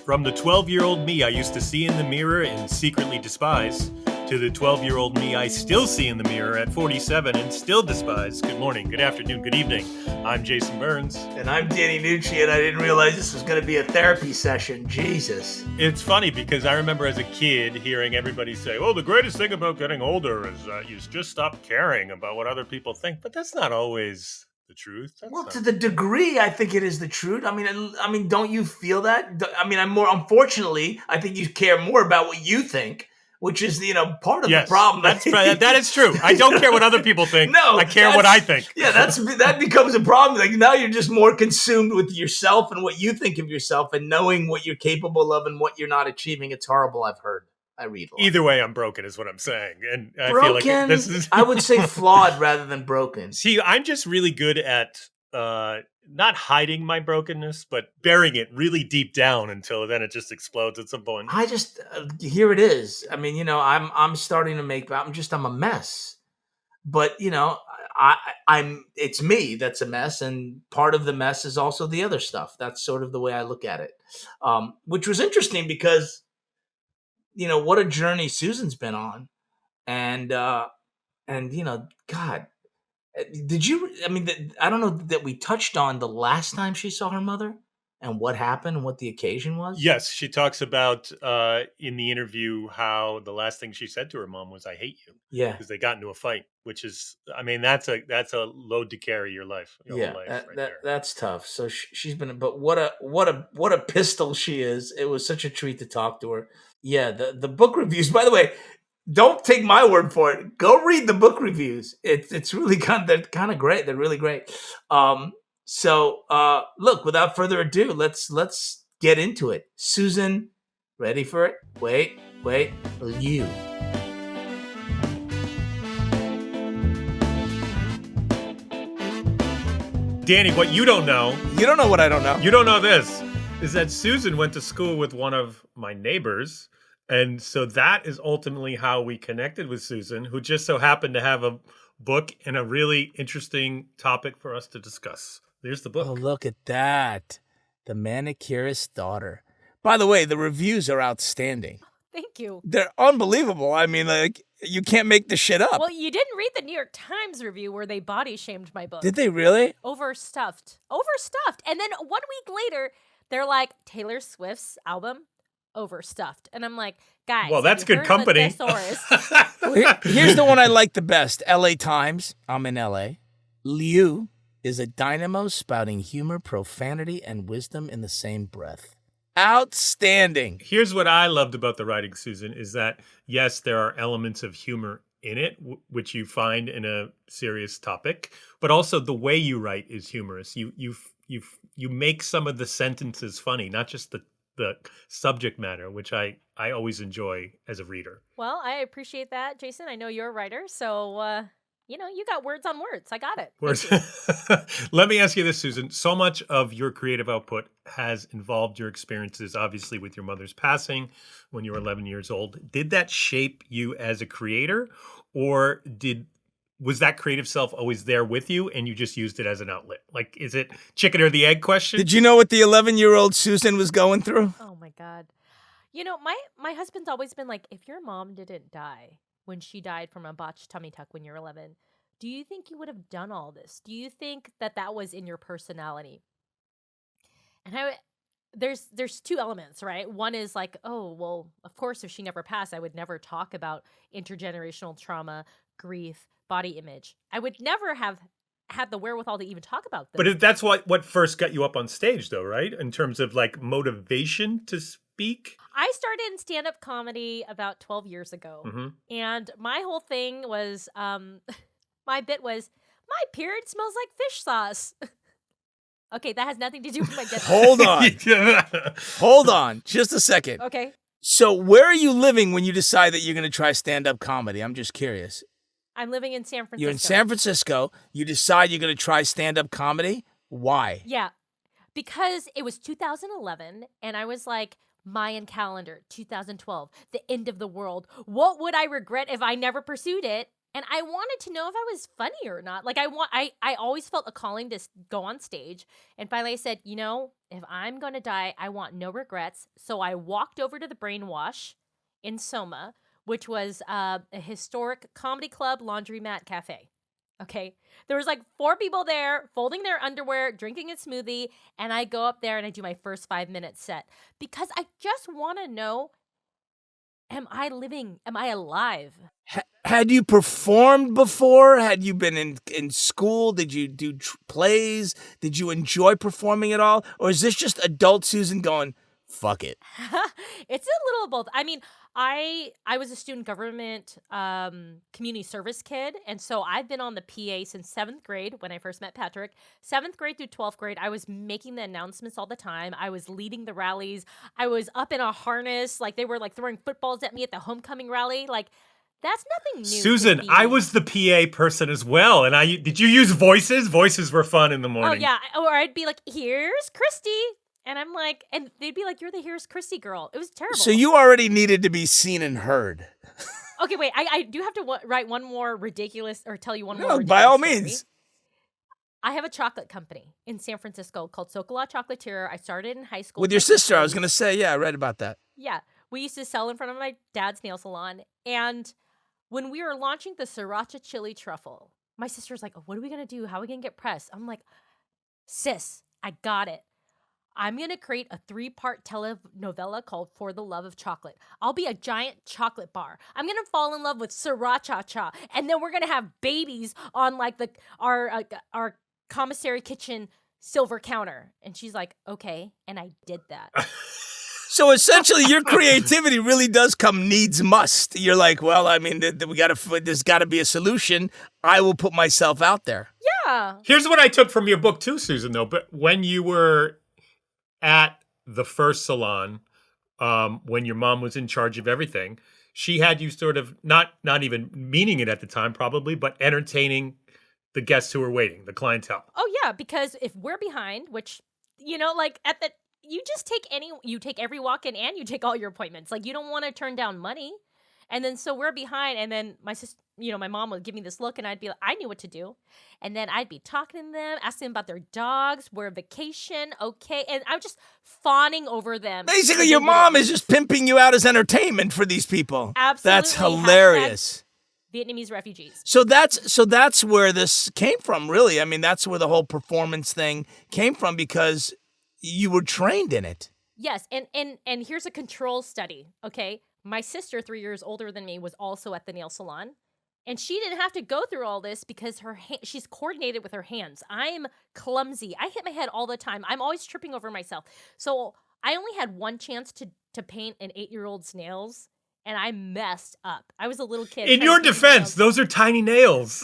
From the 12-year-old me I used to see in the mirror and secretly despise, to the 12-year-old me I still see in the mirror at 47 and still despise. Good morning, good afternoon, good evening. I'm Jason Burns. And I'm Danny Nucci, and I didn't realize this was going to be a therapy session. Jesus. It's funny because I remember as a kid hearing everybody say, oh, the greatest thing about getting older is you just stop caring about what other people think. But that's not always the truth. To the degree I think it is the truth. I mean, don't you feel that? I mean, unfortunately, I think you care more about what you think, which is, part of the problem. That is true. I don't care what other people think. No, I care what I think. Yeah, that becomes a problem. Like now you're just more consumed with yourself and what you think of yourself and knowing what you're capable of and what you're not achieving. It's horrible. I've heard. I read a lot. Either way, I'm broken is what I'm saying. And I broken, feel like this is... I would say flawed rather than broken. See, I'm just really good at not hiding my brokenness, but burying it really deep down until then it just explodes at some point. I just, here it is. I mean, I'm starting to I'm a mess. But, it's me that's a mess. And part of the mess is also the other stuff. That's sort of the way I look at it. Which was interesting because, what a journey Susan's been on. And God, I don't know that we touched on the last time she saw her mother and what happened and what the occasion was. Yes, she talks about in the interview how the last thing she said to her mom was, I hate you. Yeah. Because they got into a fight, which is, that's a load to carry your life. Whole life that's tough. So she's been, but what a pistol she is. It was such a treat to talk to her. Yeah. The book reviews, by the way, don't take my word for it. Go read the book reviews. It's really they're kind of great. They're really great. So look, without further ado, let's get into it. Susan, ready for it? Wait, Lieu. Danny, what you don't know. You don't know what I don't know. You don't know this, is that Susan went to school with one of my neighbors. And so that is ultimately how we connected with Susan, who just so happened to have a book and a really interesting topic for us to discuss. There's the book. Oh, look at that. The Manicurist Daughter. By the way, the reviews are outstanding. Thank you. They're unbelievable. I mean, you can't make this shit up. Well, you didn't read the New York Times review where they body shamed my book. Did they really? Overstuffed. And then 1 week later, they're like, Taylor Swift's album, overstuffed. And I'm like, guys. Well, that's good company. Here's the one I like the best. LA Times. I'm in LA. Lieu is a dynamo spouting humor, profanity, and wisdom in the same breath. Outstanding. Here's what I loved about the writing, Susan, is that, yes, there are elements of humor in it, which you find in a serious topic, but also the way you write is humorous. You make some of the sentences funny, not just the subject matter, which I always enjoy as a reader. Well, I appreciate that, Jason. I know you're a writer, so you got words on words. I got it. Words. Let me ask you this, Susan. So much of your creative output has involved your experiences, obviously, with your mother's passing when you were 11 years old. Did that shape you as a creator, or was that creative self always there with you and you just used it as an outlet? Like, is it chicken or the egg question? Did you know what the 11-year-old Susan was going through? Oh, my God. My husband's always been like, if your mom didn't die when she died from a botched tummy tuck when you're 11, do you think you would have done all this? Do you think that was in your personality? And there's two elements, right? One is like, oh, well, of course, if she never passed, I would never talk about intergenerational trauma, grief, body image. I would never have had the wherewithal to even talk about them. But that's what first got you up on stage, though, right? In terms of like motivation to speak? I started in stand-up comedy about 12 years ago. Mm-hmm. And my whole thing was, my bit was, my period smells like fish sauce. Okay, that has nothing to do with my death. Hold on. Hold on. Just a second. Okay. So where are you living when you decide that you're going to try stand-up comedy? I'm just curious. I'm living in San Francisco. You're in San Francisco. You decide you're going to try stand-up comedy. Why? Yeah, because it was 2011, and I was like, Mayan calendar, 2012, the end of the world. What would I regret if I never pursued it? And I wanted to know if I was funny or not. Like I always felt a calling to go on stage. And finally I said, if I'm going to die, I want no regrets. So I walked over to the Brainwash in Soma, which was a historic comedy club laundromat cafe. Okay. There was like 4 people there folding their underwear, drinking a smoothie. And I go up there and I do my first 5-minute set because I just want to know, am I living? Am I alive? Had you performed before? Had you been in school? Did you do plays? Did you enjoy performing at all? Or is this just adult Susan going, fuck it? It's a little of both. I mean, I was a student government community service kid, and so I've been on the PA since 7th grade when I first met Patrick. 7th grade through 12th grade, I was making the announcements all the time. I was leading the rallies. I was up in a harness, like they were like throwing footballs at me at the homecoming rally. Like, that's nothing new. Susan, I was the PA person as well. And did you use voices? Voices were fun in the morning. Oh, yeah. Or I'd be like, here's Christy. And I'm like, and they'd be like, you're the Here's Christy girl. It was terrible. So you already needed to be seen and heard. Okay, wait. I do have to write one more ridiculous, or tell you one more ridiculous by all story. means. I have a chocolate company in San Francisco called Sokola Chocolatier. I started in high school. With your sister, I was going to say, yeah, I read about that. Yeah. We used to sell in front of my dad's nail salon. And when we were launching the Sriracha Chili Truffle, my sister's like, oh, what are we going to do? How are we going to get press? I'm like, sis, I got it. I'm going to create a 3-part telenovela called For the Love of Chocolate. I'll be a giant chocolate bar. I'm going to fall in love with Sriracha Cha. And then we're going to have babies on like our commissary kitchen silver counter. And she's like, okay. And I did that. So essentially, your creativity really does come needs must. You're like, well, I mean, there's got to be a solution. I will put myself out there. Yeah. Here's what I took from your book too, Susan, though. But when you were at the first salon, when your mom was in charge of everything, she had you sort of not even meaning it at the time, probably, but entertaining the guests who were waiting, the clientele. Oh, yeah. Because if we're behind, which, like you just take every walk-in and you take all your appointments. Like, you don't want to turn down money. And then so we're behind, and then my sister, my mom would give me this look, and I'd be like, I knew what to do. And then I'd be talking to them, asking them about their dogs, where vacation, okay. And I'm just fawning over them. Basically, your mom is just pimping you out as entertainment for these people. Absolutely. That's hilarious. Vietnamese refugees. So that's where this came from, really. I mean, that's where the whole performance thing came from, because you were trained in it. Yes, and here's a control study, okay? My sister, 3 years older than me, was also at the nail salon, and she didn't have to go through all this because she's coordinated with her hands. I'm clumsy. I hit my head all the time. I'm always tripping over myself. So I only had one chance to paint an 8-year-old's nails, and I messed up. I was a little kid. In your defense, those are tiny nails.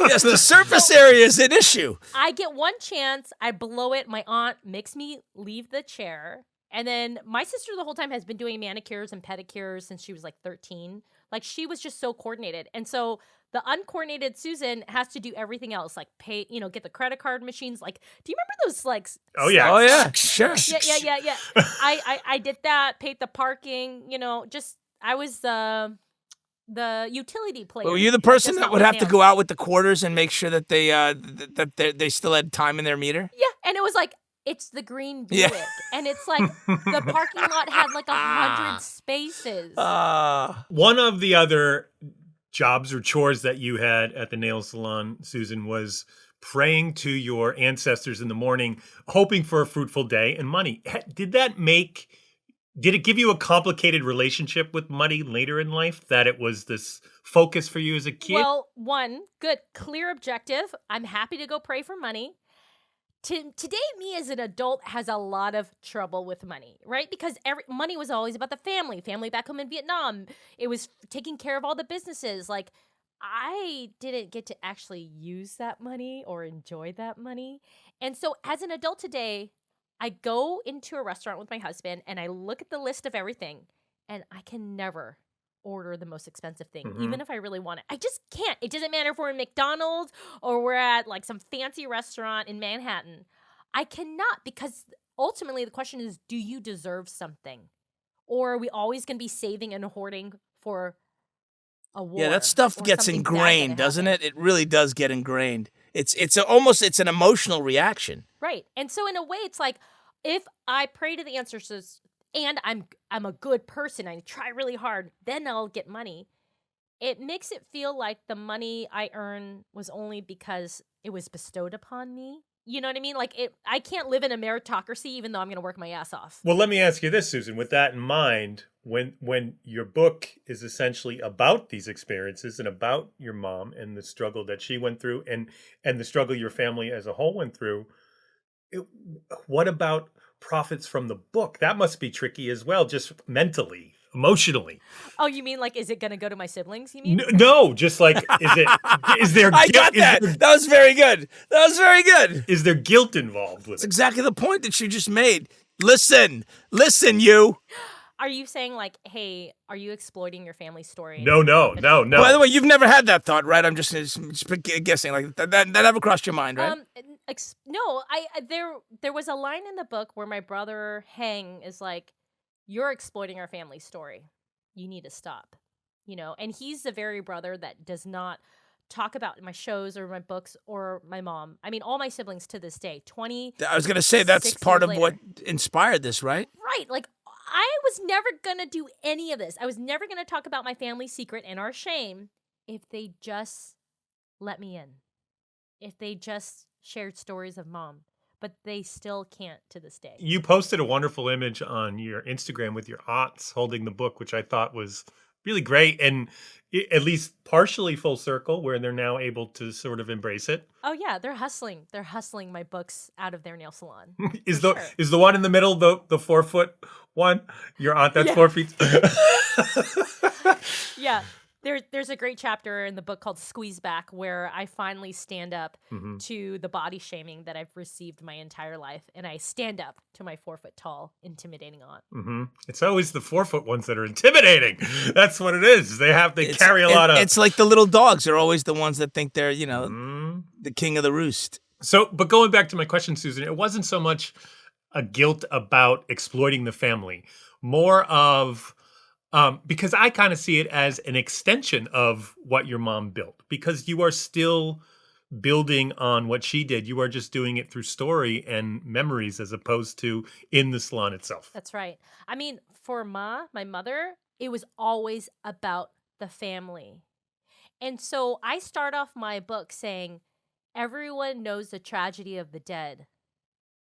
Yes, the surface area is an issue. I get one chance. I blow it. My aunt makes me leave the chair. And then my sister the whole time has been doing manicures and pedicures since she was like 13. Like, she was just so coordinated. And so the uncoordinated Susan has to do everything else, like pay, get the credit card machines. Like, do you remember those like? Oh yeah. Oh yeah. Sure. Yeah. I did that. Paid the parking. I was the utility player. Were you the person that would have to go out with the quarters and make sure that they still had time in their meter? Yeah, and it was like, it's the green Buick, and it's like the parking lot had like 100 spaces. One of the other jobs or chores that you had at the nail salon, Susan, was praying to your ancestors in the morning, hoping for a fruitful day and money. Did it give you a complicated relationship with money later in life, that it was this focus for you as a kid? Well, one, good, clear objective. I'm happy to go pray for money. Today, me as an adult has a lot of trouble with money, right? Because money was always about the family back home in Vietnam. It was taking care of all the businesses. Like, I didn't get to actually use that money or enjoy that money. And so as an adult today, I go into a restaurant with my husband and I look at the list of everything, and I can never order the most expensive thing, even if I really want it. I just can't. It doesn't matter if we're in McDonald's or we're at like some fancy restaurant in Manhattan. I cannot, because ultimately the question is, do you deserve something? Or are we always going to be saving and hoarding for a Yeah, that war stuff or gets something bad gonna ingrained, doesn't happen. it? It really does get ingrained. It's an emotional reaction. Right. And so in a way it's like if I pray to the ancestors and I'm a good person, I try really hard, then I'll get money. It makes it feel like the money I earn was only because it was bestowed upon me. You know what I mean? Like I can't live in a meritocracy even though I'm going to work my ass off. Well, let me ask you this, Susan. With that in mind, when your book is essentially about these experiences and about your mom and the struggle that she went through and the struggle your family as a whole went through, it, what about profits from the book? That must be tricky as well, just mentally, emotionally. Oh, you mean like is it going to go to my siblings, you mean? No, just like is there I guilt, got that. That was very good. That was very good. is there guilt involved with That's it? exactly the point that you just made. Listen, you. Are you saying like, hey, are you exploiting your family story? No. By the way, you've never had that thought, right? I'm just guessing. Like that never crossed your mind, right? No, there was a line in the book where my brother Hang is like, you're exploiting our family story. You need to stop. You know, and he's the very brother that does not talk about my shows or my books or my mom. I mean, all my siblings to this day, 20. I was going to say that's part of what inspired this, right? Right. Like, I was never going to do any of this. I was never going to talk about my family secret and our shame if they just let me in. If they just shared stories of mom. But they still can't to this day. You posted a wonderful image on your Instagram with your aunts holding the book, which I thought was really great and at least partially full circle where they're now able to sort of embrace it. Oh yeah, they're hustling. They're hustling my books out of their nail salon. Is the one in the middle the 4-foot one? Your aunt that's 4 feet. Yeah. There's a great chapter in the book called Squeeze Back where I finally stand up to the body shaming that I've received my entire life. And I stand up to my 4 foot tall, intimidating aunt. It's always the 4-foot ones that are intimidating. That's what it is. They carry a lot of... It's like the little dogs are always the ones that think they're, the king of the roost. So, but going back to my question, Susan, it wasn't so much a guilt about exploiting the family, more of... because I kind of see it as an extension of what your mom built, because you are still building on what she did. You are just doing it through story and memories as opposed to in the salon itself. That's right. I mean, for my mother, it was always about the family. And so I start off my book saying, everyone knows the tragedy of the dead,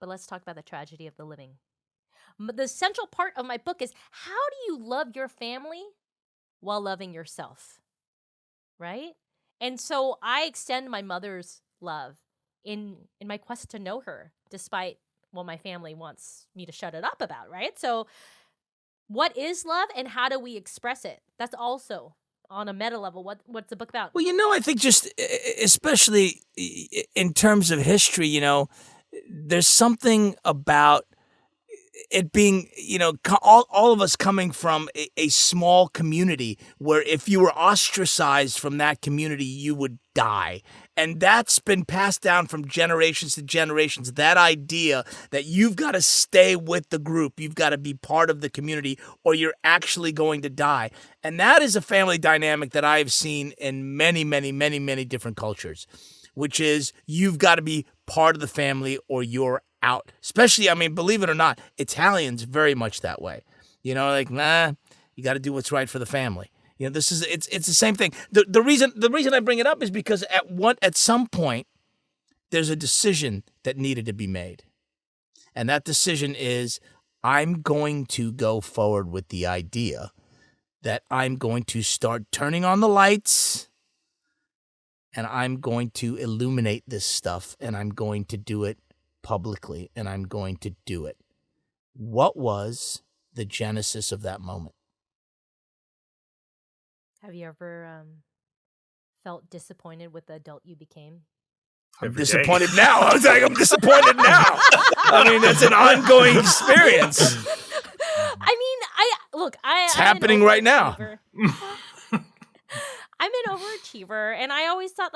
but let's talk about the tragedy of the living. The central part of my book is how do you love your family while loving yourself, right? And so I extend my mother's love in my quest to know her, despite what my family wants me to shut it up about, right? So what is love and how do we express it? That's also on a meta level. What's the book about? Well, I think just especially in terms of history, there's something about it being, all of us coming from a small community where if you were ostracized from that community, you would die. And that's been passed down from generations to generations. That idea that you've got to stay with the group, you've got to be part of the community, or you're actually going to die. And that is a family dynamic that I've seen in many, many, many, many different cultures, which is you've got to be part of the family or you're out. Especially, believe it or not, Italians very much that way. You got to do what's right for the family. It's the same thing. The reason I bring it up is because at some point there's a decision that needed to be made. And that decision is I'm going to go forward with the idea that I'm going to start turning on the lights and I'm going to illuminate this stuff and I'm going to do it publicly, and I'm going to do it. What was the genesis of that moment? Have you ever felt disappointed with the adult you became? I'm disappointed now. I was like, I'm disappointed now. That's an ongoing experience. It's happening right now. I'm an overachiever, and I always thought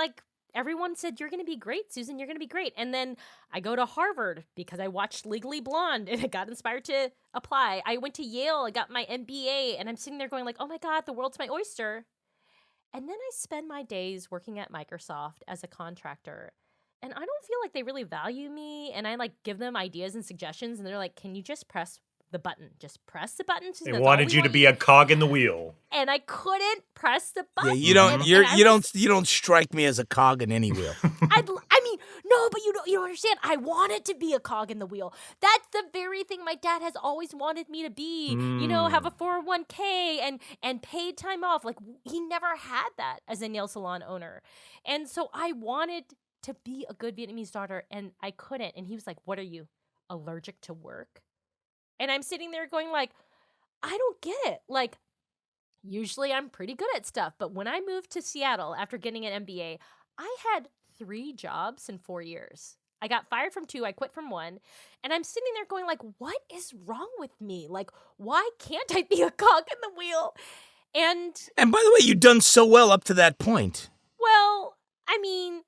everyone said, you're going to be great, Susan, you're going to be great. And then I go to Harvard because I watched Legally Blonde and I got inspired to apply. I went to Yale, I got my MBA, and I'm sitting there going oh my God, the world's my oyster. And then I spend my days working at Microsoft as a contractor. And I don't feel like they really value me. And I like give them ideas and suggestions. And they're like, can you just press the button? Just press the button. They wanted you to be a cog in the wheel. And I couldn't press the Yeah, button. you don't. You don't strike me as a cog in any wheel. I mean, no, but you don't understand. I wanted to be a cog in the wheel. That's the very thing my dad has always wanted me to be. Have a 401k and paid time off. Like he never had that as a nail salon owner, and so I wanted to be a good Vietnamese daughter, and I couldn't. And he was like, "What are you, allergic to work?" And I'm sitting there going like, I don't get it. Like, usually I'm pretty good at stuff. But when I moved to Seattle after getting an MBA, I had 3 jobs in 4 years. I got fired from 2. I quit from 1. And I'm sitting there going like, what is wrong with me? Like, why can't I be a cog in the wheel? And by the way, you've done so well up to that point. Well, I mean,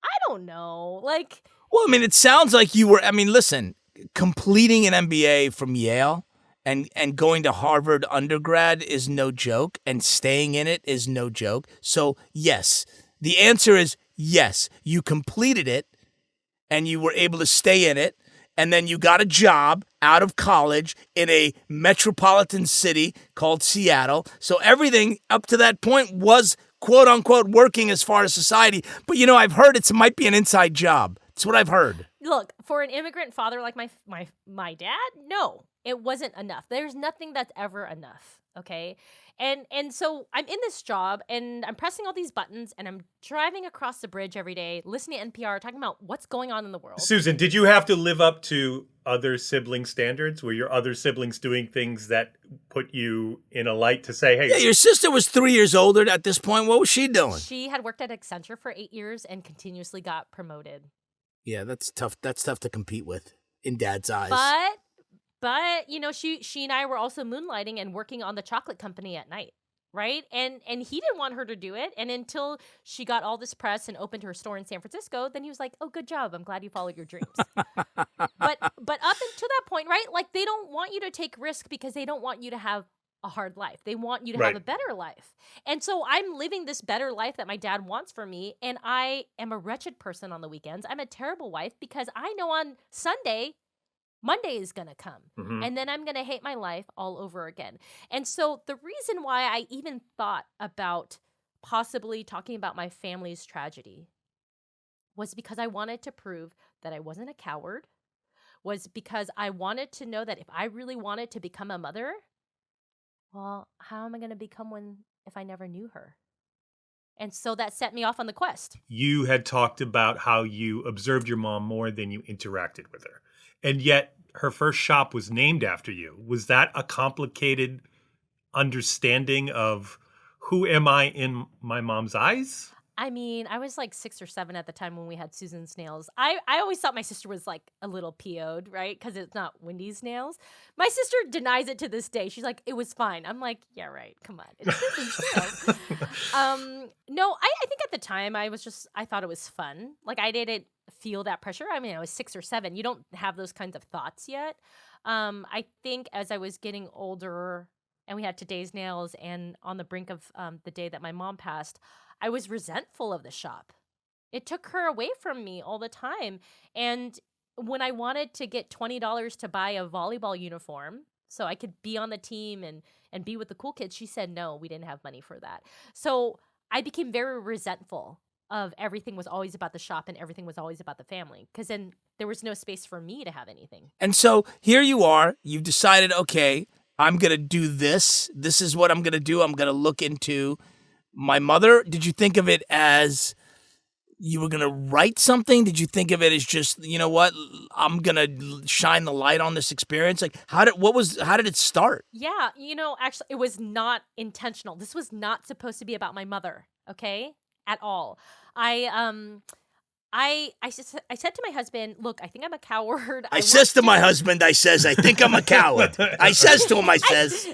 I don't know. Like, well, I mean, it sounds like you were, I mean, listen, completing an MBA from Yale and going to Harvard undergrad is no joke, and staying in it is no joke. So, yes, the answer is yes. You completed it, and you were able to stay in it, and then you got a job out of college in a metropolitan city called Seattle. So everything up to that point was, quote unquote, working as far as society. But, I've heard it might be an inside job. It's what I've heard. Look, for an immigrant father like my dad, no, it wasn't enough. There's nothing that's ever enough, okay? And so I'm in this job, and I'm pressing all these buttons, and I'm driving across the bridge every day, listening to NPR, talking about what's going on in the world. Susan, did you have to live up to other sibling standards? Were your other siblings doing things that put you in a light to say, hey... Yeah, your sister was 3 years older at this point. What was she doing? She had worked at Accenture for 8 years and continuously got promoted. Yeah, that's tough. That's tough to compete with in Dad's eyes. But she and I were also moonlighting and working on the chocolate company at night, right? And he didn't want her to do it. And until she got all this press and opened her store in San Francisco, then he was like, "Oh, good job. I'm glad you followed your dreams." but up until that point, right? Like they don't want you to take risk because they don't want you to have a hard life. They want you to have a better life. And so I'm living this better life that my dad wants for me. And I am a wretched person on the weekends. I'm a terrible wife because I know on Sunday, Monday is going to come. Mm-hmm. And then I'm going to hate my life all over again. And so the reason why I even thought about possibly talking about my family's tragedy was because I wanted to prove that I wasn't a coward, was because I wanted to know that if I really wanted to become a mother, well, how am I going to become one if I never knew her? And so that set me off on the quest. You had talked about how you observed your mom more than you interacted with her. And yet her first shop was named after you. Was that a complicated understanding of who am I in my mom's eyes? I mean, I was like 6 or 7 at the time when we had Susan's nails. I always thought my sister was like a little PO'd, right? Because it's not Wendy's nails. My sister denies it to this day. She's like, it was fine. I'm like, yeah, right. Come on. It's Susan's nails. No, I think at the time I thought it was fun. Like I didn't feel that pressure. I mean, I was 6 or 7. You don't have those kinds of thoughts yet. I think as I was getting older and we had today's nails and on the brink of the day that my mom passed, I was resentful of the shop. It took her away from me all the time. And when I wanted to get $20 to buy a volleyball uniform so I could be on the team and be with the cool kids, she said, no, we didn't have money for that. So I became very resentful of everything was always about the shop and everything was always about the family, because then there was no space for me to have anything. And so here you are. You've decided, okay, I'm going to do this. This is what I'm going to do. I'm going to look into my mother. Did you think of it as you were going to write something? Did you think of it as just, you know what, I'm going to shine the light on this experience? Like how did it start? Yeah, actually it was not intentional. This was not supposed to be about my mother, okay? At all. I said to my husband, look, I think I'm a coward. I says to my husband, I think I'm a coward. I says to him, I says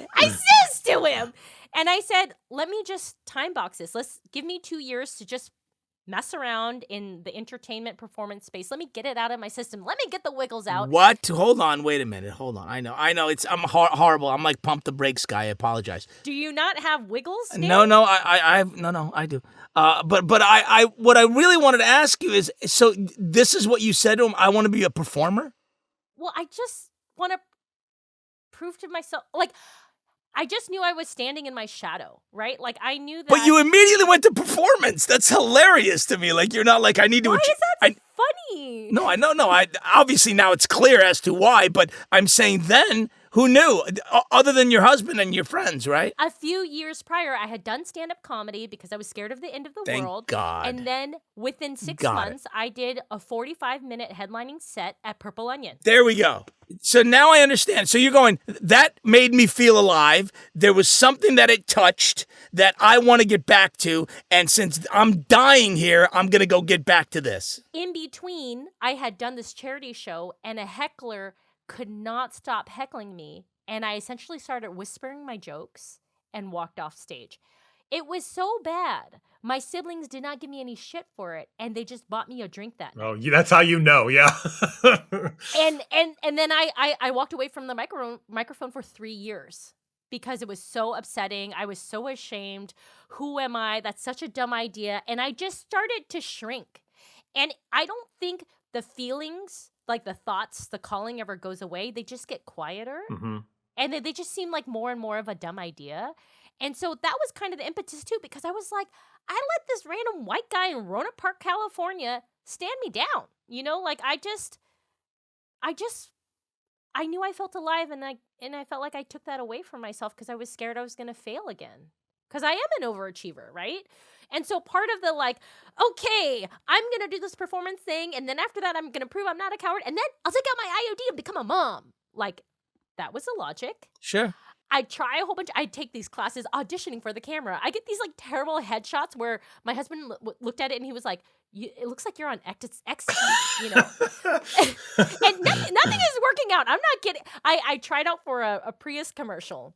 to him. And I said, let me just time box this. Give me 2 years to just mess around in the entertainment performance space. Let me get it out of my system. Let me get the wiggles out. What? Hold on. Wait a minute. Hold on. I know. I'm horrible. I'm like pump the brakes guy. I apologize. Do you not have wiggles, Stan? No. I do. But I what I really wanted to ask you is, so this is what you said to him. I want to be a performer. Well, I just want to prove to myself, like, I just knew I was standing in my shadow, right? Like, I knew that. But you immediately went to performance. That's hilarious to me. Like, you're not like, I need to. Why is that funny? No, I know. I obviously now it's clear as to why. But I'm saying then, who knew? Other than your husband and your friends, right? A few years prior, I had done stand-up comedy because I was scared of the end of the world. Thank God. And then within 6 months, I did a 45-minute headlining set at Purple Onion. There we go. So now I understand. So you're going, that made me feel alive. There was something that it touched that I want to get back to. And since I'm dying here, I'm going to go get back to this. In between, I had done this charity show, and a heckler could not stop heckling me, and I essentially started whispering my jokes and walked off stage. It was so bad. My siblings did not give me any shit for it, and they just bought me a drink that night. Oh, that's how you know, yeah. And then I walked away from the microphone for 3 years because it was so upsetting. I was so ashamed. Who am I? That's such a dumb idea. And I just started to shrink. And I don't think the feelings, like the thoughts, the calling ever goes away. They just get quieter. Mm-hmm. And they just seem like more and more of a dumb idea. And so that was kind of the impetus too, because I was like, I let this random white guy in Roanoke Park, California stand me down. You know, like I knew I felt alive, and I felt like I took that away from myself because I was scared I was going to fail again. Because I am an overachiever, right? And so part of the like, okay, I'm going to do this performance thing, and then after that, I'm going to prove I'm not a coward, and then I'll take out my IOD and become a mom. Like, that was the logic. Sure. I'd try a whole bunch. I'd take these classes auditioning for the camera. I get these like terrible headshots where my husband looked at it and he was like, it looks like you're on X, you know. And nothing is working out. I'm not kidding. I tried out for a Prius commercial.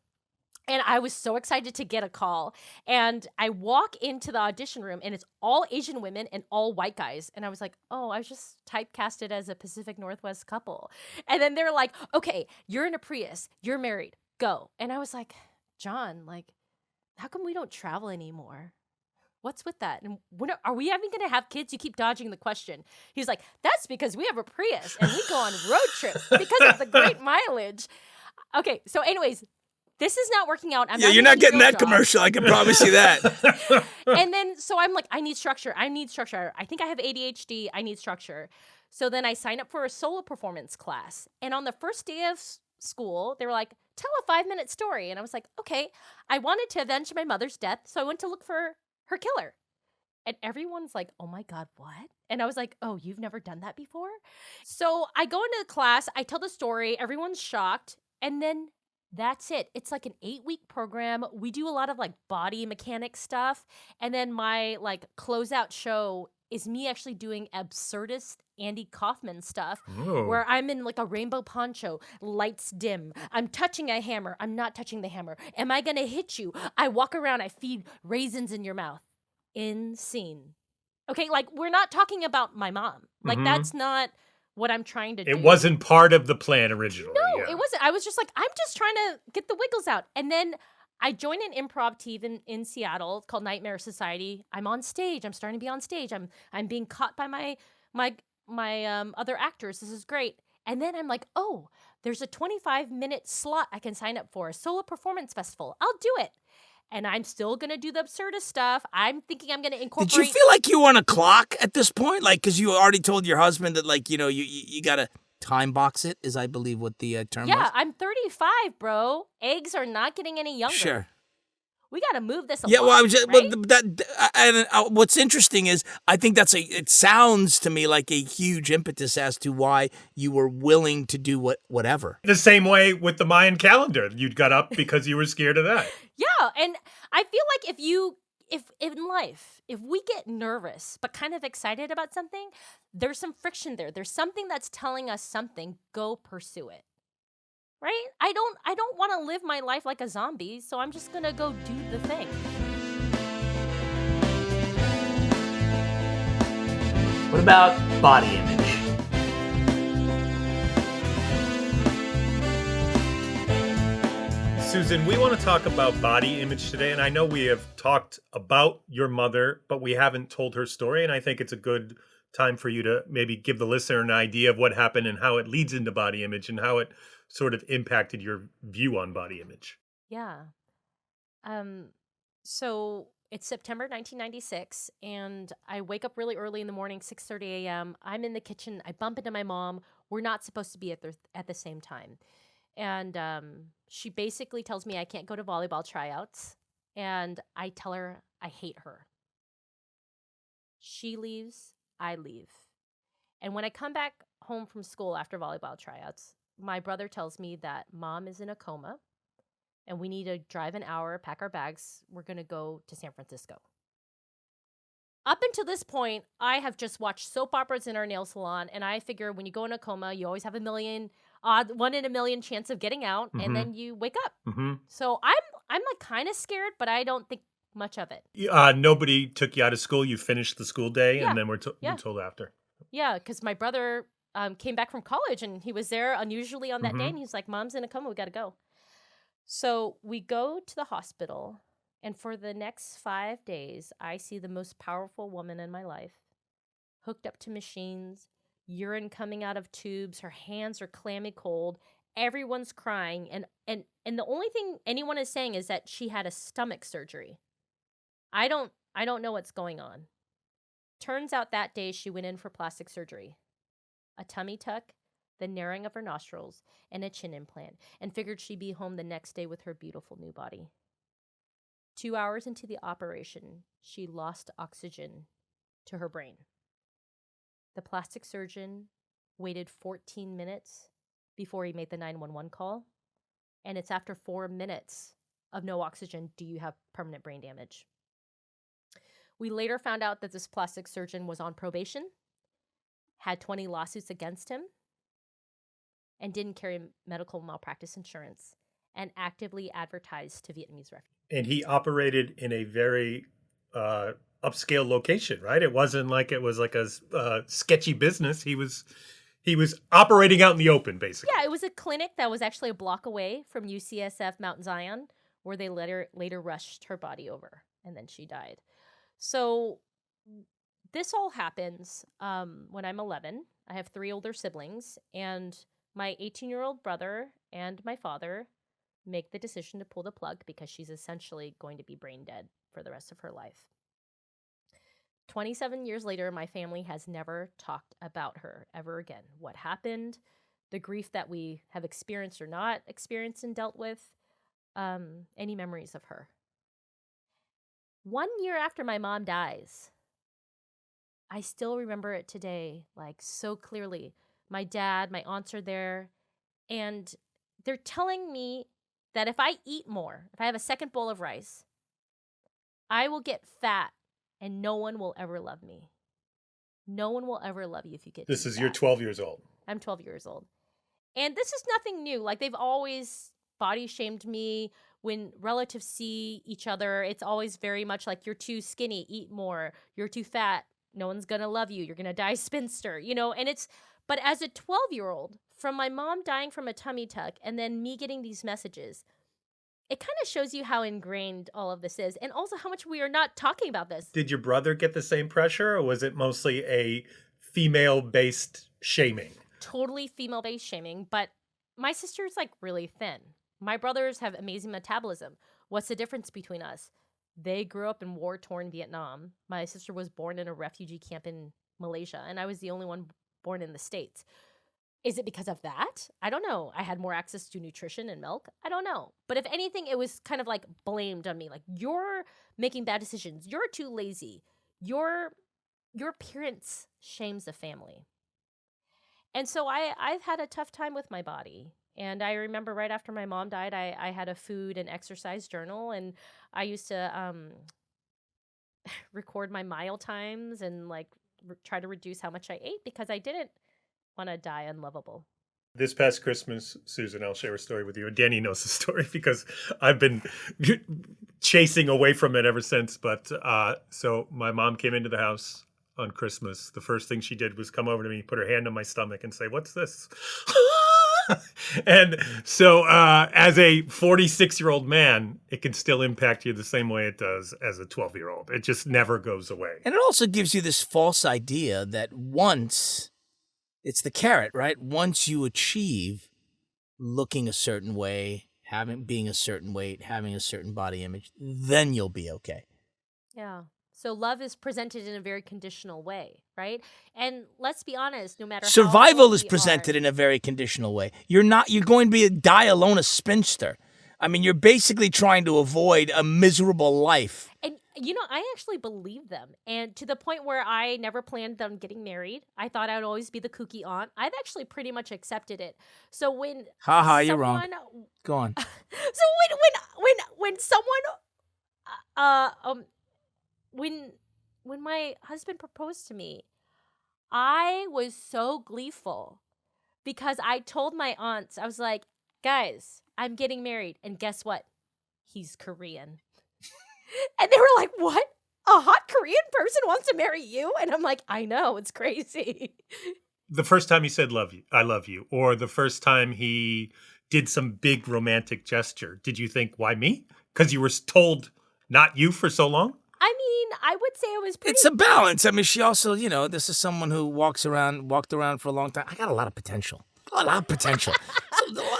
And I was so excited to get a call. And I walk into the audition room, and it's all Asian women and all white guys. And I was like, oh, I was just typecasted as a Pacific Northwest couple. And then they're like, okay, you're in a Prius. You're married. Go. And I was like, John, like, how come we don't travel anymore? What's with that? And are we even going to have kids? You keep dodging the question. He's like, that's because we have a Prius and we go on road trips because of the great mileage. Okay. So anyways, this is not working out. You're not getting that commercial. I can promise you that. And then, so I'm like, I need structure. I think I have ADHD. I need structure. So then I signed up for a solo performance class. And on the first day of school, they were like, tell a 5-minute story. And I was like, okay. I wanted to avenge my mother's death, so I went to look for her killer. And everyone's like, oh my God, what? And I was like, oh, you've never done that before? So I go into the class, I tell the story, everyone's shocked, and then that's it. It's like an 8-week program. We do a lot of like body mechanic stuff. And then my like closeout show is me actually doing absurdist Andy Kaufman stuff. Ooh. Where I'm in like a rainbow poncho, lights dim. I'm touching a hammer. I'm not touching the hammer. Am I going to hit you? I walk around. I feed raisins in your mouth. In scene. Okay, like we're not talking about my mom. Like that's not what I'm trying to do. It wasn't part of the plan originally. No, yeah. it wasn't. I was just like, I'm just trying to get the wiggles out. And then I joined an improv team in Seattle called Nightmare Society. I'm on stage. I'm starting to be on stage. I'm being caught by my other actors. This is great. And then I'm like, oh, there's a 25-minute slot I can sign up for, a solo performance festival. I'll do it. And I'm still going to do the absurdist stuff. I'm thinking I'm going to incorporate. Did you feel like you were on a clock at this point? Like, because you already told your husband that, like, you know, you got to time box it, is I believe what the term was. Yeah, I'm 35, bro. Eggs are not getting any younger. Sure. We got to move this along. Yeah, well, I was just, right? what's interesting is I think it sounds to me like a huge impetus as to why you were willing to do whatever. The same way with the Mayan calendar. You got up because you were scared of that. Yeah, and I feel like if in life, if we get nervous but kind of excited about something, there's some friction there. There's something that's telling us something. Go pursue it. Right? I don't want to live my life like a zombie, so I'm just going to go do the thing. What about body image? Susan, we want to talk about body image today. And I know we have talked about your mother, but we haven't told her story. And I think it's a good time for you to maybe give the listener an idea of what happened and how it leads into body image and how it sort of impacted your view on body image. Yeah. Um, so it's September 1996, and I wake up really early in the morning, 6:30 a.m. I'm in the kitchen. I bump into my mom. We're not supposed to be at the same time. And she basically tells me I can't go to volleyball tryouts. And I tell her I hate her. She leaves, I leave. And when I come back home from school after volleyball tryouts, my brother tells me that mom is in a coma and we need to drive an hour, pack our bags. We're going to go to San Francisco. Up until this point, I have just watched soap operas in our nail salon, and I figure when you go in a coma, you always have one in a million chance of getting out, and then you wake up. So I'm like kind of scared, but I don't think much of it. Nobody took you out of school. You finished the school day, Yeah. and then we're told after. Yeah, because my brother came back from college, and he was there unusually on that day, and he's like, "Mom's in a coma. We got to go." So we go to the hospital. And for the next 5 days, I see the most powerful woman in my life, hooked up to machines, urine coming out of tubes, her hands are clammy cold, everyone's crying, and the only thing anyone is saying is that she had a stomach surgery. I don't know what's going on. Turns out that day she went in for plastic surgery, a tummy tuck, the narrowing of her nostrils, and a chin implant, and figured she'd be home the next day with her beautiful new body. 2 hours into the operation, she lost oxygen to her brain. The plastic surgeon waited 14 minutes before he made the 911 call, and it's after 4 minutes of no oxygen do you have permanent brain damage. We later found out that this plastic surgeon was on probation, had 20 lawsuits against him, and didn't carry medical malpractice insurance, and actively advertised to Vietnamese refugees. And he operated in a very upscale location, right? It wasn't like it was like a sketchy business. He was operating out in the open, basically. Yeah, it was a clinic that was actually a block away from UCSF Mount Zion, where they later rushed her body over, and then she died. So this all happens when I'm 11. I have 3 older siblings, and my 18-year-old brother and my father make the decision to pull the plug because she's essentially going to be brain dead for the rest of her life. 27 years later, my family has never talked about her ever again. What happened, the grief that we have experienced or not experienced and dealt with, any memories of her. 1 year after my mom dies, I still remember it today, like so clearly. My dad, my aunts are there, and they're telling me that if I eat more, if I have a second bowl of rice, I will get fat and no one will ever love me. No one will ever love you if you get This too is you're fat. 12 years old. I'm 12 years old. And this is nothing new. Like, they've always body shamed me. When relatives see each other, it's always very much like, you're too skinny, eat more. You're too fat, no one's gonna love you. You're gonna die spinster, and but as a 12-year-old, from my mom dying from a tummy tuck and then me getting these messages, it kind of shows you how ingrained all of this is, and also how much we are not talking about this. Did your brother get the same pressure, or was it mostly a female-based shaming? Totally female-based shaming, but my sister's like really thin. My brothers have amazing metabolism. What's the difference between us? They grew up in war-torn Vietnam. My sister was born in a refugee camp in Malaysia, and I was the only one born in the States. Is it because of that? I don't know. I had more access to nutrition and milk. I don't know. But if anything, it was kind of like blamed on me. Like, you're making bad decisions. You're too lazy. Your appearance shames the family. And so I've had a tough time with my body. And I remember right after my mom died, I had a food and exercise journal. And I used to record my mile times and like try to reduce how much I ate because I didn't want to die unlovable. This past Christmas, Susan, I'll share a story with you. Danny knows the story because I've been chasing away from it ever since. But so my mom came into the house on Christmas, the first thing she did was come over to me, put her hand on my stomach, and say, "What's this?" And so, as a 46-year-old man, it can still impact you the same way it does as a 12-year-old. It just never goes away. And it also gives you this false idea that once it's the carrot, right? Once you achieve looking a certain way, being a certain weight, having a certain body image, then you'll be okay. Yeah. So love is presented in a very conditional way, right? And let's be honest, no matter how Survival old is we presented are, in a very conditional way. You're going to die alone a spinster. I mean, you're basically trying to avoid a miserable life. and I actually believe them. And to the point where I never planned on getting married. I thought I would always be the kooky aunt. I've actually pretty much accepted it. So when You're wrong. Go on. So when someone when my husband proposed to me, I was so gleeful because I told my aunts, I was like, guys, I'm getting married. And guess what? He's Korean. And they were like, what? A hot Korean person wants to marry you? And I'm like, I know, it's crazy. The first time he said I love you, or the first time he did some big romantic gesture, did you think, why me? Because you were told not you for so long? I mean, I would say it was pretty. It's a balance. I mean, she also, this is someone who walked around for a long time. I got a lot of potential. So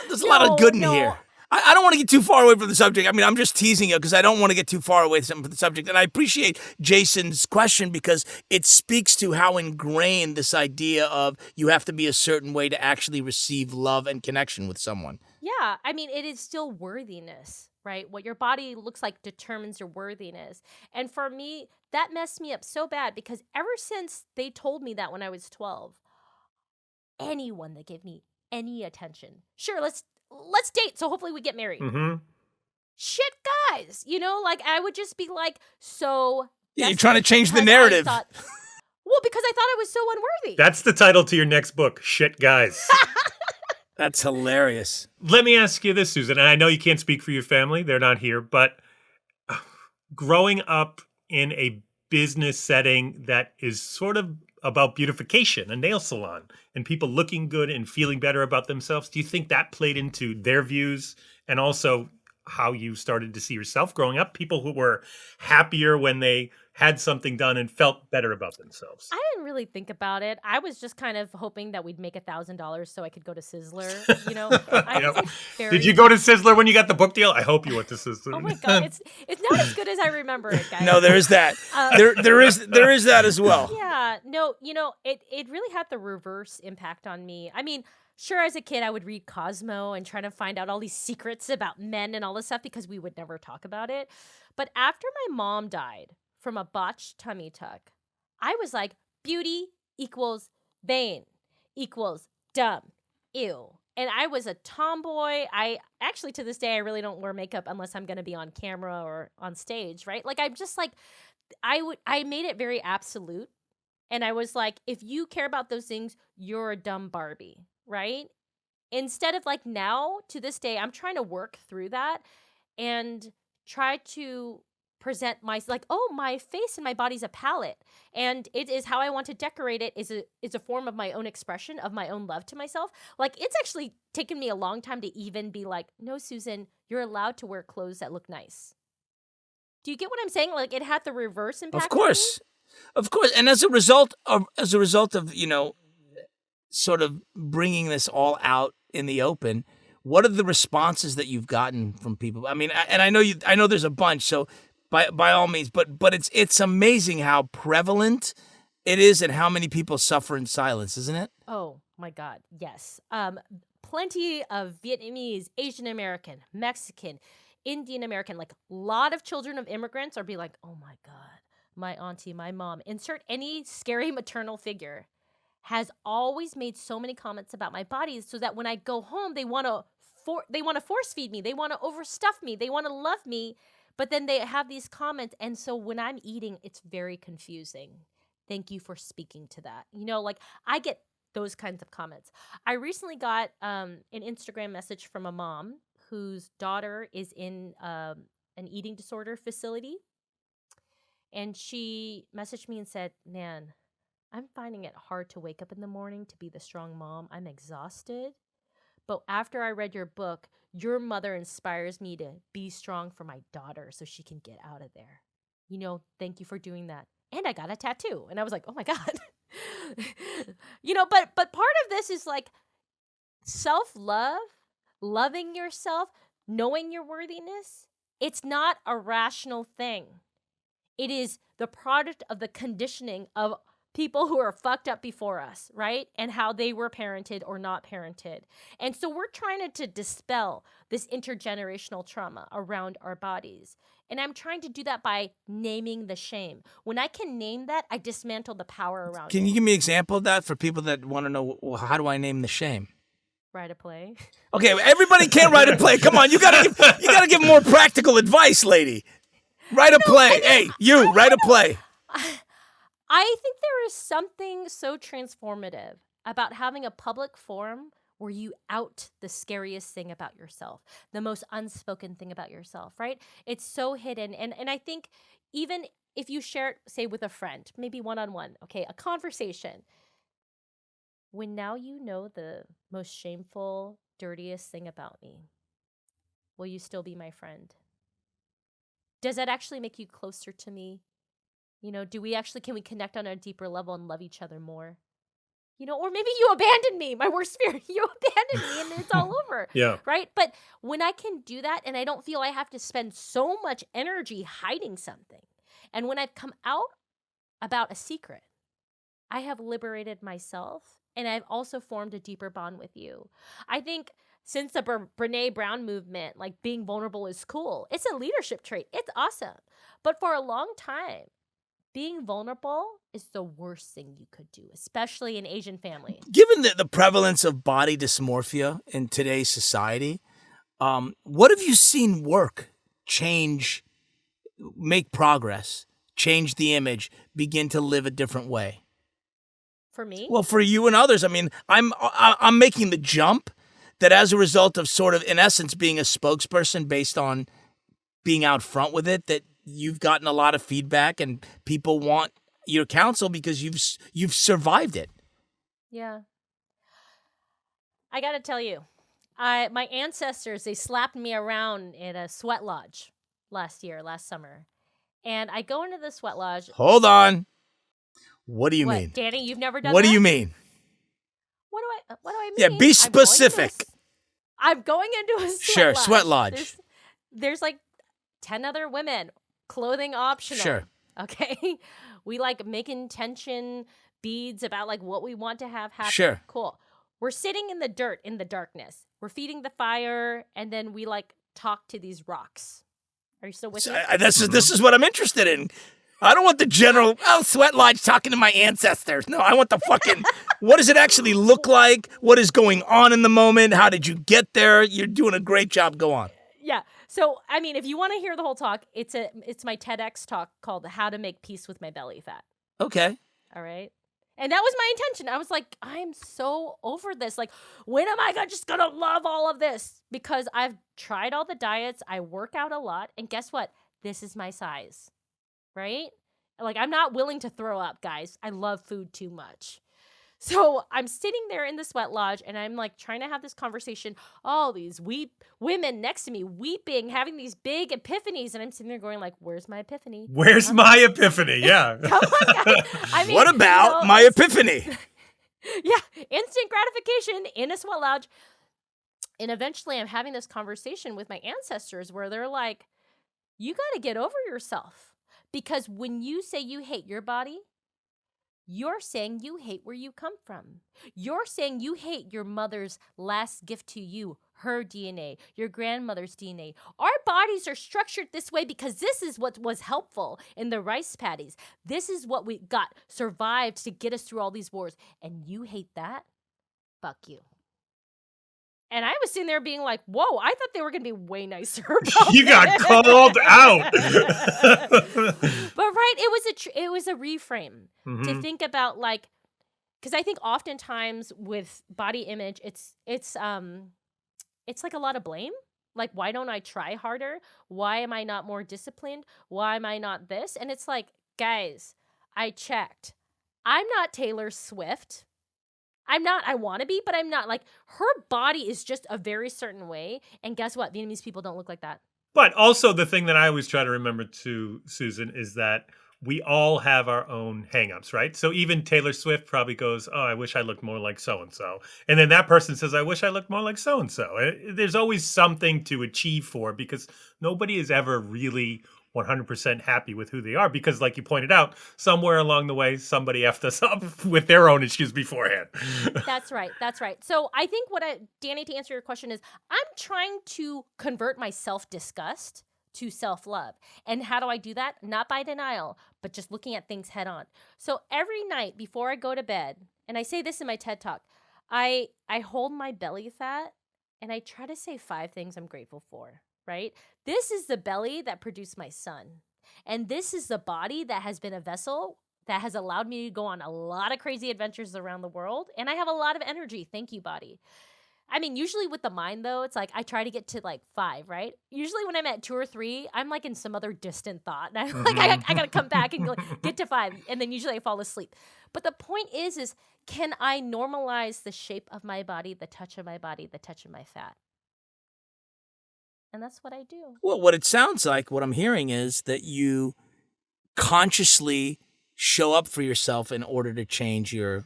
there's a lot of good in here. I don't want to get too far away from the subject. I mean, I'm just teasing you because I don't want to get too far away from the subject. And I appreciate Jason's question because it speaks to how ingrained this idea of you have to be a certain way to actually receive love and connection with someone. Yeah, I mean, it is still worthiness, right? What your body looks like determines your worthiness. And for me, that messed me up so bad because ever since they told me that when I was 12, anyone that gave me any attention, sure, let's date, so hopefully we get married. Mm-hmm. Shit, guys, I would just be like, so. Yeah, you're trying to change the narrative. Because I thought I was so unworthy. That's the title to your next book, Shit Guys. That's hilarious. Let me ask you this, Susan, and I know you can't speak for your family. They're not here, but growing up in a business setting that is sort of about beautification, a nail salon, and people looking good and feeling better about themselves, do you think that played into their views and also how you started to see yourself growing up? People who were happier when they had something done and felt better about themselves. I didn't really think about it. I was just kind of hoping that we'd make $1,000 so I could go to Sizzler. Did you go to Sizzler when you got the book deal? I hope you went to Sizzler. Oh my God, it's not as good as I remember it, guys. No, there is that. There is that as well. Yeah, no, it really had the reverse impact on me. I mean, sure, as a kid, I would read Cosmo and try to find out all these secrets about men and all this stuff because we would never talk about it. But after my mom died from a botched tummy tuck, I was like, beauty equals vain equals dumb. Ew. And I was a tomboy. I actually, to this day, I really don't wear makeup unless I'm going to be on camera or on stage, right? Like, I'm just like, I made it very absolute. And I was like, if you care about those things, you're a dumb Barbie, right? Instead of like now, to this day, I'm trying to work through that and try to present my face and my body's a palette, and it is how I want to decorate it is a form of my own expression of my own love to myself. Like, it's actually taken me a long time to even be like, no, Susan, you're allowed to wear clothes that look nice. Do you get what I'm saying? Like, it had the reverse impact. Of course. And as a result of sort of bringing this all out in the open, what are the responses that you've gotten from people? I mean, and I know there's a bunch, so by all means, but it's amazing how prevalent it is and how many people suffer in silence, isn't it? Oh my God, yes. Plenty of Vietnamese, Asian American, Mexican, Indian American, like a lot of children of immigrants are be like, oh my God, my auntie, my mom, insert any scary maternal figure, has always made so many comments about my body so that when I go home, they want to force feed me. They want to overstuff me. They want to love me. But then they have these comments. And so when I'm eating, it's very confusing. Thank you for speaking to that. Like, I get those kinds of comments. I recently got an Instagram message from a mom whose daughter is in an eating disorder facility. And she messaged me and said, man, I'm finding it hard to wake up in the morning to be the strong mom. I'm exhausted. But after I read your book, your mother inspires me to be strong for my daughter so she can get out of there. Thank you for doing that. And I got a tattoo. And I was like, oh my God. But part of this is like self-love, loving yourself, knowing your worthiness. It's not a rational thing. It is the product of the conditioning of people who are fucked up before us, right? And how they were parented or not parented. And so we're trying to dispel this intergenerational trauma around our bodies. And I'm trying to do that by naming the shame. When I can name that, I dismantle the power around Can it. you give me an example of that for people that want to know, well, how do I name the shame? Write a play. Okay, everybody can't write a play. Come on, you gotta give more practical advice, lady. Write a play. Hey, you write a play. I think there is something so transformative about having a public forum where you out the scariest thing about yourself, the most unspoken thing about yourself, right? It's so hidden. And I think even if you share it, say, with a friend, maybe one-on-one, okay, a conversation, when now you know the most shameful, dirtiest thing about me, will you still be my friend? Does that actually make you closer to me? Can we connect on a deeper level and love each other more? Or maybe you abandoned me, my worst fear. You abandoned me and it's all over. Yeah. Right? But when I can do that and I don't feel I have to spend so much energy hiding something, and when I've come out about a secret, I have liberated myself and I've also formed a deeper bond with you. I think since the Brene Brown movement, like being vulnerable is cool. It's a leadership trait. It's awesome. But for a long time, being vulnerable is the worst thing you could do, especially in Asian family. Given the prevalence of body dysmorphia in today's society, what have you seen work, change, make progress, change the image, begin to live a different way? For me? Well, for you and others, I mean, I'm making the jump that as a result of sort of, in essence, being a spokesperson based on being out front with it, that you've gotten a lot of feedback and people want your counsel because you've survived it. Yeah. I got to tell you, my ancestors, they slapped me around in a sweat lodge last summer. And I go into the sweat lodge. Hold on. What do you mean? Danny, you've never done What that? do you mean? What do I mean? Yeah, be specific. I'm going into a sweat Sure, lodge. sweat lodge. There's like 10 other women, clothing optional. Sure. Okay. We like making tension beads about like what we want to have happen. Sure. Cool. We're sitting in the dirt in the darkness. We're feeding the fire and then we like talk to these rocks. Are you still with me? This is what I'm interested in. I don't want the general, sweat lodge talking to my ancestors. No, I want the fucking, what does it actually look like? What is going on in the moment? How did you get there? You're doing a great job. Go on. Yeah. So, I mean, if you want to hear the whole talk, it's my TEDx talk called How to Make Peace with My Belly Fat. Okay. All right. And that was my intention. I was like, I'm so over this. Like, when am I just going to love all of this? Because I've tried all the diets. I work out a lot. And guess what? This is my size. Right? Like, I'm not willing to throw up, guys. I love food too much. So I'm sitting there in the sweat lodge and I'm like trying to have this conversation. All these women next to me weeping, having these big epiphanies. And I'm sitting there going like, where's my epiphany? Where's my epiphany? Yeah. Come on, guys. I mean, what about my epiphany? Yeah. Instant gratification in a sweat lodge. And eventually I'm having this conversation with my ancestors where they're like, you got to get over yourself. Because when you say you hate your body, you're saying you hate where you come from. You're saying you hate your mother's last gift to you, her DNA, your grandmother's DNA. Our bodies are structured this way because this is what was helpful in the rice paddies. This is what we survived to get us through all these wars. And you hate that? Fuck you. And I was sitting there being like, whoa, I thought they were going to be way nicer about You got called out. But right, it was a reframe to think about, like, because I think oftentimes with body image, it's like a lot of blame. Like, why don't I try harder? Why am I not more disciplined? Why am I not this? And it's like, guys, I checked. I'm not Taylor Swift. I'm not. I want to be, but I'm not. Like, her body is just a very certain way. And guess what? Vietnamese people don't look like that. But also the thing that I always try to remember too, Susan, is that we all have our own hangups, right? So even Taylor Swift probably goes, "Oh, I wish I looked more like so and so," and then that person says, "I wish I looked more like so and so." There's always something to achieve for, because nobody is ever really 100% happy with who they are, because, like you pointed out, somewhere along the way, somebody effed us up with their own issues beforehand. That's right. That's right. So I think Danny, to answer your question, is I'm trying to convert my self-disgust to self-love. And how do I do that? Not by denial, but just looking at things head on. So every night before I go to bed, and I say this in my TED Talk, I hold my belly fat and I try to say 5 things I'm grateful for, right? This is the belly that produced my son. And this is the body that has been a vessel that has allowed me to go on a lot of crazy adventures around the world. And I have a lot of energy. Thank you, body. I mean, usually with the mind, though, it's like I try to get to like 5, right? Usually when I'm at 2 or 3, I'm like in some other distant thought. And I'm like, I got to come back and like, get to 5. And then usually I fall asleep. But the point is can I normalize the shape of my body, the touch of my body, the touch of my fat? And that's what I do. Well, what it sounds like, what I'm hearing is that you consciously show up for yourself in order to change your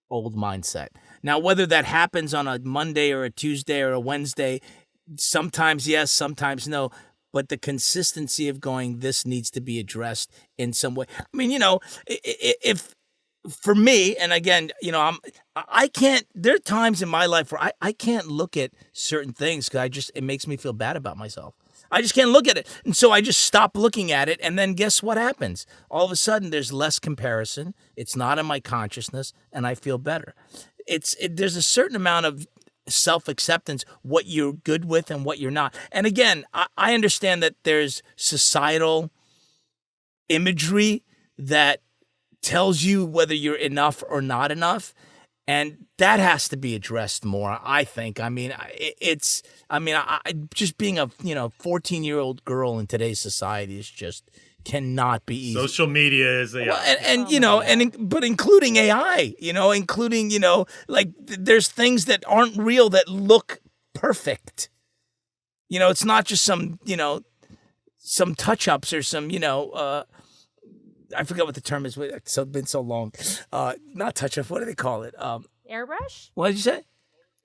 old mindset. Now, whether that happens on a Monday or a Tuesday or a Wednesday, sometimes yes, sometimes no, but the consistency of going, this needs to be addressed in some way. I mean, if for me, and again, I can't, there are times in my life where I can't look at certain things because it makes me feel bad about myself. I just can't look at it. And so I just stop looking at it. And then guess what happens? All of a sudden, there's less comparison. It's not in my consciousness, and I feel better. There's a certain amount of self-acceptance, what you're good with and what you're not. And again, I understand that there's societal imagery that tells you whether you're enough or not enough. And that has to be addressed more, I think. I mean, just being a 14-year-old girl in today's society is just cannot be easy. Social media is but including AI, there's things that aren't real that look perfect. It's not just some touch-ups or some, I forgot what the term is. It's been so long. Not touch-up. What do they call it? Airbrush? What did you say?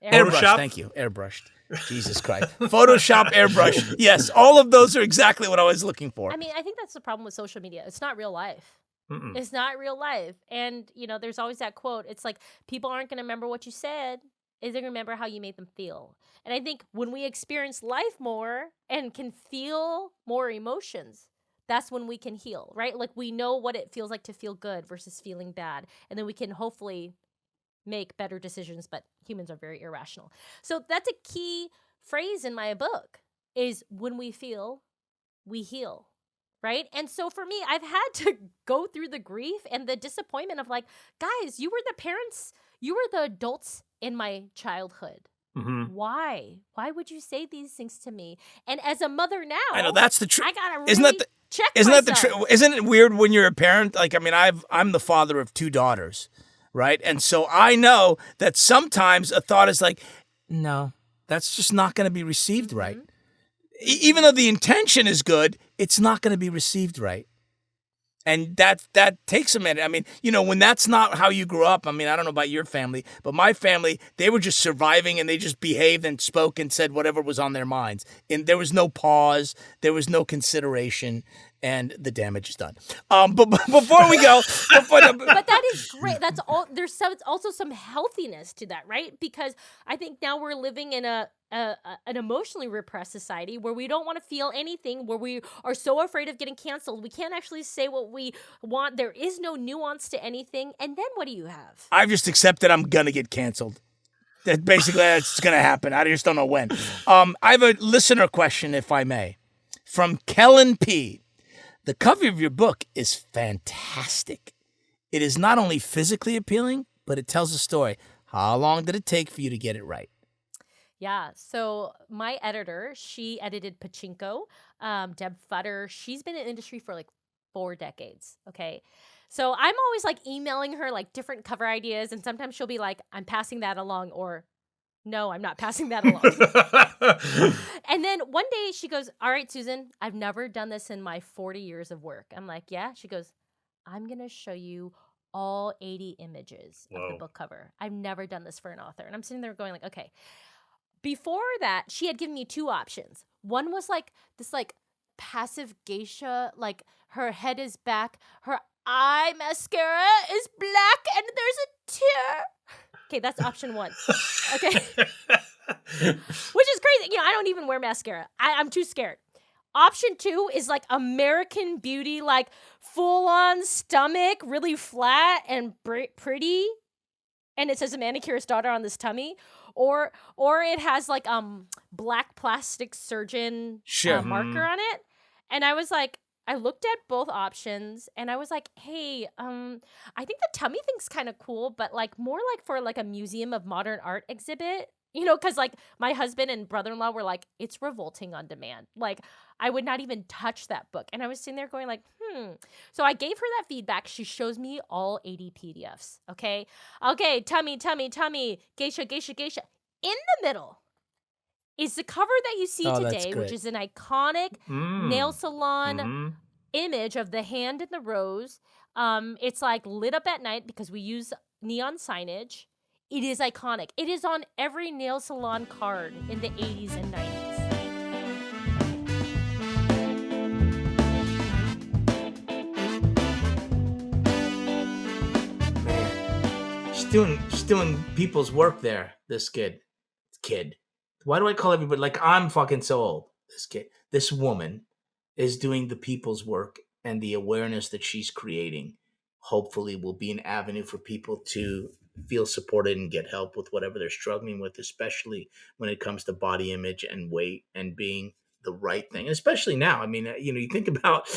Airbrush. Thank you. Airbrushed. Jesus Christ. Photoshop, airbrush. Yes, all of those are exactly what I was looking for. I mean, I think that's the problem with social media. It's not real life. Mm-mm. It's not real life. And, there's always that quote. It's like, people aren't going to remember what you said. They're going to remember how you made them feel. And I think when we experience life more and can feel more emotions, that's when we can heal, right? Like, we know what it feels like to feel good versus feeling bad. And then we can hopefully make better decisions, but humans are very irrational. So that's a key phrase in my book is when we feel, we heal, right? And so for me, I've had to go through the grief and the disappointment of like, guys, you were the parents, you were the adults in my childhood. Mm-hmm. Why? Why would you say these things to me? And as a mother now, I know that's the truth. I gotta really check Isn't myself. that the truth? Isn't it weird when you're a parent? Like, I mean, I'm the father of 2 daughters, right? And so I know that sometimes a thought is like, no, that's just not going to be received right. Even though the intention is good, it's not going to be received right. And that takes a minute. I mean, when that's not how you grew up, I mean, I don't know about your family, but my family, they were just surviving and they just behaved and spoke and said whatever was on their minds. And there was no pause. There was no consideration. And the damage is done. But before we go, but that is great. That's all. There's also some healthiness to that, right? Because I think now we're living in an emotionally repressed society where we don't want to feel anything, where we are so afraid of getting canceled. We can't actually say what we want. There is no nuance to anything. And then what do you have? I've just accepted I'm gonna get canceled. That's gonna happen. I just don't know when. I have a listener question, if I may, from Kellen P. The cover of your book is fantastic. It is not only physically appealing, but it tells a story. How long did it take for you to get it right? Yeah, so my editor, she edited Pachinko, Deb Futter. She's been in the industry for like 4 decades, okay? So I'm always like emailing her like different cover ideas, and sometimes she'll be like, I'm passing that along, or no, I'm not passing that along. And then one day she goes, all right, Susan, I've never done this in my 40 years of work. I'm like, yeah. She goes, I'm going to show you all 80 images of the Whoa. book cover. I've never done this for an author. And I'm sitting there going like, okay. Before that, she had given me two options. One was like this like passive geisha, like her head is back, her eye mascara is black, and there's a tear. Okay, that's option one. Okay. Which is crazy. You know, I don't even wear mascara. I'm too scared. Option two is like American Beauty, like full on stomach, really flat and pretty. And it says a manicurist daughter on this tummy. Or it has like black plastic surgeon marker on it. And I was like, I looked at both options and I was like, hey, I think the tummy thing's kind of cool, but like more like for like a museum of modern art exhibit, you know, because like my husband and brother-in-law were like, it's revolting on demand. Like I would not even touch that book. And I was sitting there going like, So I gave her that feedback. She shows me all 80 PDFs. Okay, tummy, geisha. In the middle is the cover that you see today, which is an iconic nail salon image of the hand in the rose. It's like lit up at night because we use neon signage. It is iconic. It is on every nail salon card in the 80s and 90s. Man, she's doing people's work there. This kid. Why do I call everybody like I'm fucking so old? This woman is doing the people's work, and the awareness that she's creating hopefully will be an avenue for people to feel supported and get help with whatever they're struggling with, especially when it comes to body image and weight and being the right thing. And especially now, I mean, you know, you think about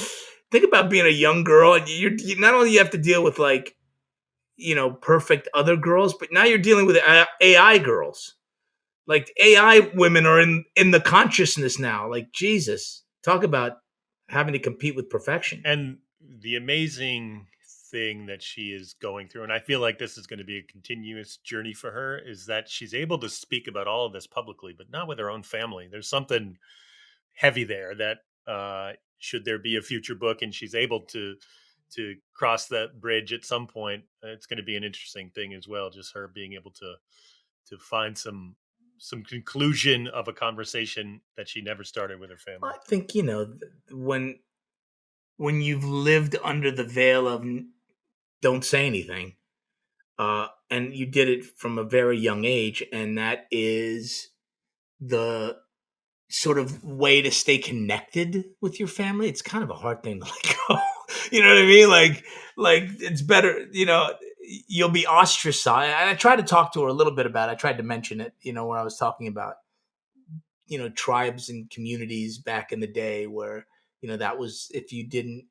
being a young girl, and you not only you have to deal with like, you know, perfect other girls, but now you're dealing with AI girls. Like AI women are in the consciousness now. Like Jesus, talk about having to compete with perfection. And the amazing thing that she is going through, and I feel like this is going to be a continuous journey for her, is that she's able to speak about all of this publicly, but not with her own family. There's something heavy there that should there be a future book and she's able to cross that bridge at some point, it's going to be an interesting thing as well. Just her being able to find some conclusion of a conversation that she never started with her family. Well, I think, you know, when you've lived under the veil of don't say anything, and you did it from a very young age, and that is the sort of way to stay connected with your family, it's kind of a hard thing to let go. You know what I mean? Like it's better, you know, you'll be ostracized. And I tried to talk to her a little bit about it. I tried to mention it, you know, when I was talking about, you know, tribes and communities back in the day where, you know, that was, if you didn't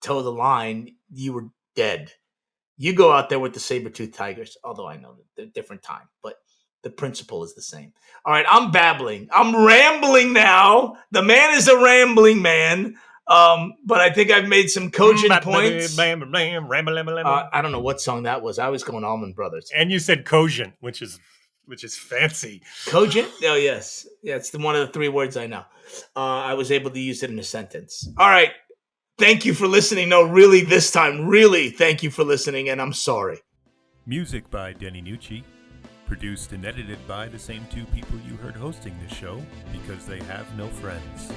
toe the line, you were dead. You go out there with the saber-toothed tigers, although I know that they're different time, but the principle is the same. All right, I'm babbling. I'm rambling now. The man is a rambling man. But I think I've made some cogent points. I don't know what song that was. I was going Allman Brothers. And you said cogent, which is fancy. Cogent? Oh, yes. Yeah, it's one of the three words I know. I was able to use it in a sentence. All right. Thank you for listening. No, really, this time, really, thank you for listening, and I'm sorry. Music by Denny Nucci. Produced and edited by the same two people you heard hosting this show because they have no friends.